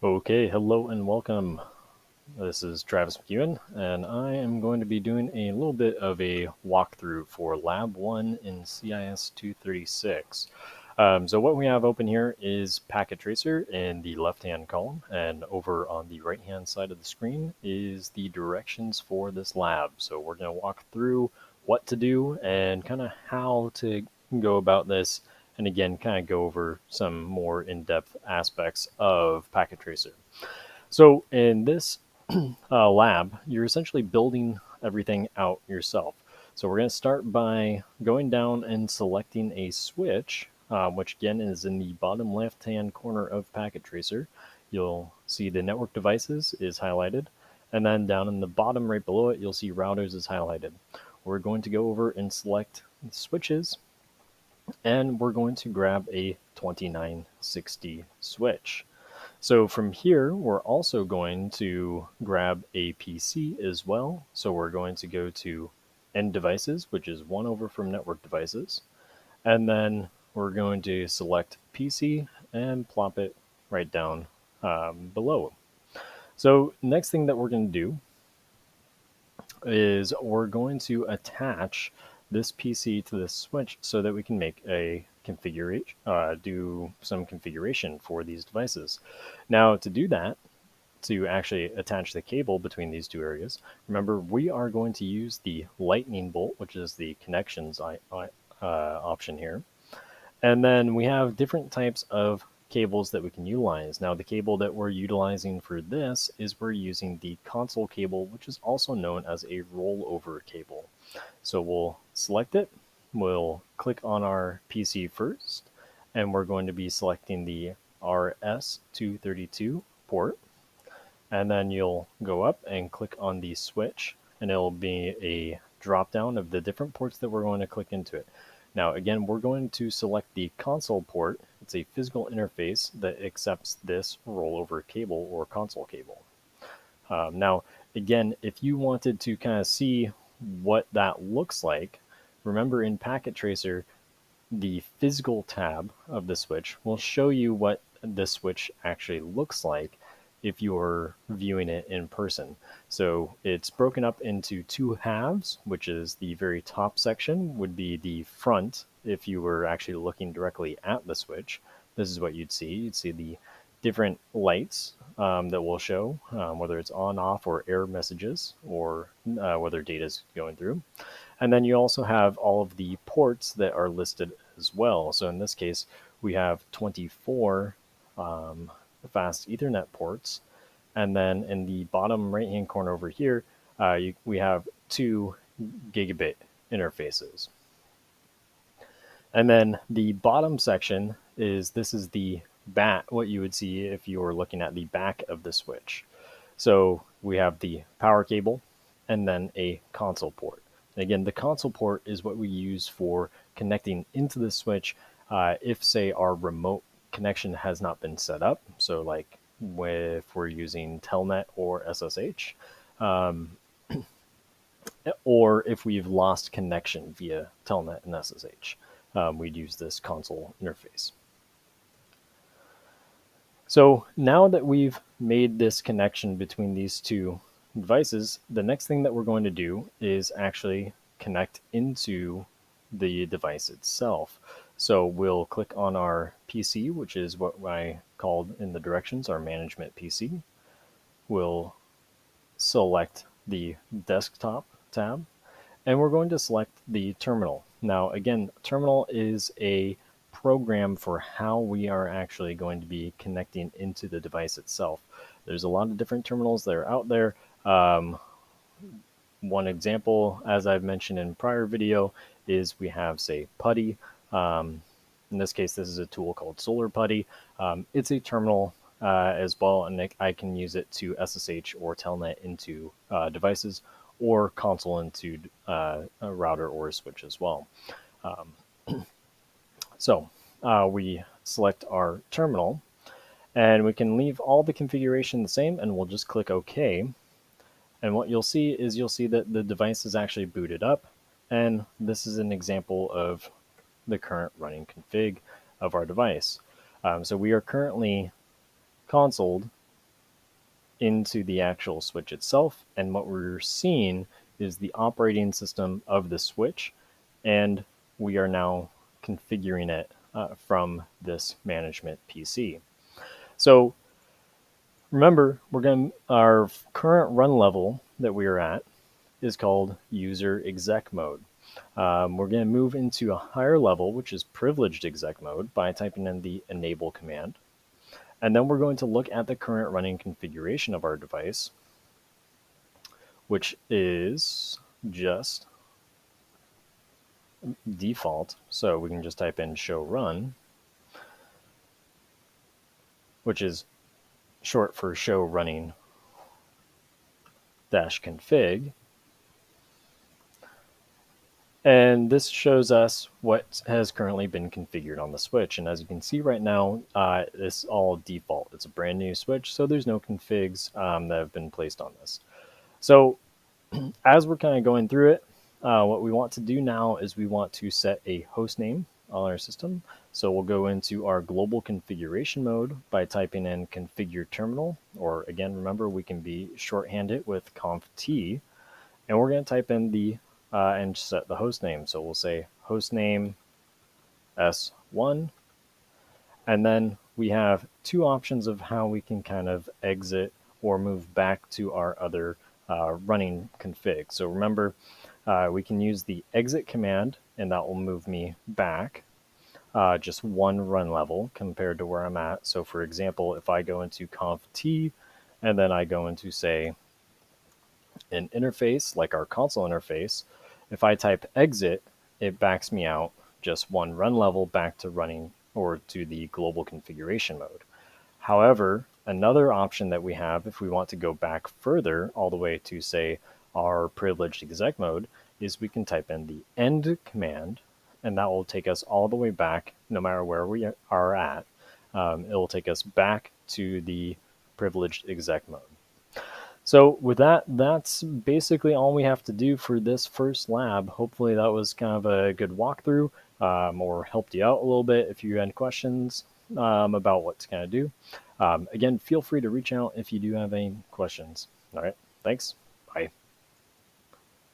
Okay, hello and welcome. This is Travis McEwen, and I am going to be doing a little bit of a walkthrough for Lab 1 in CIS 236. So what we have open here is Packet Tracer in the left-hand column, and over on the right-hand side of the screen is the directions for this lab. So we're going to walk through what to do and kind of how to go about this, and again, kind of go over some more in-depth aspects of Packet Tracer. So in this lab, you're essentially building everything out yourself. So we're going to start by going down and selecting a switch, which again is in the bottom left-hand corner of Packet Tracer. You'll see the network devices is highlighted, and then down in the bottom right below it, you'll see routers is highlighted. We're going to go over and select switches, and we're going to grab a 2960 switch. So from here, we're also going to grab a PC as well. So we're going to go to End Devices, which is one over from Network Devices. And then we're going to select PC and plop it right down below. So next thing that we're going to do is we're going to attach this PC to this switch so that we can make a configuration, do some configuration for these devices. Now to do that, to actually attach the cable between these two areas, remember we are going to use the lightning bolt, which is the connections option here. And then we have different types of cables that we can utilize. Now the cable that we're utilizing for this is we're using the console cable, which is also known as a rollover cable. So we'll select it, we'll click on our PC first, and we're going to be selecting the RS232 port. And then you'll go up and click on the switch, and it'll be a drop down of the different ports that we're going to click into it. Now, again, we're going to select the console port. It's a physical interface that accepts this rollover cable or console cable. Now, again, if you wanted to kind of see what that looks like, remember in Packet Tracer, the physical tab of the switch will show you what the switch actually looks like if you're viewing it in person. So it's broken up into two halves, which is the very top section would be the front. If you were actually looking directly at the switch, this is what you'd see. You'd see the different lights that will show, whether it's on, off, or error messages, or whether data is going through. And then you also have all of the ports that are listed as well. So in this case, we have 24 fast Ethernet ports. And then in the bottom right-hand corner over here, we have 2 gigabit interfaces. And then the bottom section this is the back, what you would see if you were looking at the back of the switch. So we have the power cable and then a console port. And again, the console port is what we use for connecting into the switch if, say, our remote connection has not been set up. So like if we're using Telnet or SSH, or if we've lost connection via Telnet and SSH, we'd use this console interface. So now that we've made this connection between these two devices, the next thing that we're going to do is actually connect into the device itself. So we'll click on our PC, which is what I called in the directions our management PC. We'll select the desktop tab, and we're going to select the terminal. Now, again, terminal is a program for how we are actually going to be connecting into the device itself. There's a lot of different terminals that are out there. One example, as I've mentioned in prior video, is we have, say, PuTTY. In this case, this is a tool called Solar PuTTY. It's a terminal as well, and I can use it to SSH or Telnet into devices, or console into a router or a switch as well. So we select our terminal, and we can leave all the configuration the same, and we'll just click OK. And what you'll see is that the device is actually booted up, and this is an example of the current running config of our device. So we are currently consoled into the actual switch itself. And what we're seeing is the operating system of the switch. And we are now configuring it from this management PC. So remember, our current run level that we are at is called user exec mode. We're going to move into a higher level, which is privileged exec mode, by typing in the enable command. And then we're going to look at the current running configuration of our device, which is just default. So we can just type in show run, which is short for show running -config. And this shows us what has currently been configured on the switch. And as you can see right now, it's all default. It's a brand new switch, so there's no configs that have been placed on this. So as we're kind of going through it, what we want to do now is we want to set a host name on our system. So we'll go into our global configuration mode by typing in configure terminal, or again, remember, we can be shorthanded with conf t, and we're going to type in the and set the host name. So we'll say host name S1. And then we have two options of how we can kind of exit or move back to our other running config. So remember, we can use the exit command, and that will move me back just one run level compared to where I'm at. So for example, if I go into conf t and then I go into, say, an interface like our console interface, if I type exit, it backs me out just one run level back to running or to the global configuration mode. However, another option that we have if we want to go back further all the way to, say, our privileged exec mode is we can type in the end command, and that will take us all the way back no matter where we are at. It will take us back to the privileged exec mode. So with that, that's basically all we have to do for this first lab. Hopefully that was kind of a good walkthrough or helped you out a little bit if you had questions about what to kind of do. Again, feel free to reach out if you do have any questions. All right, thanks. Bye.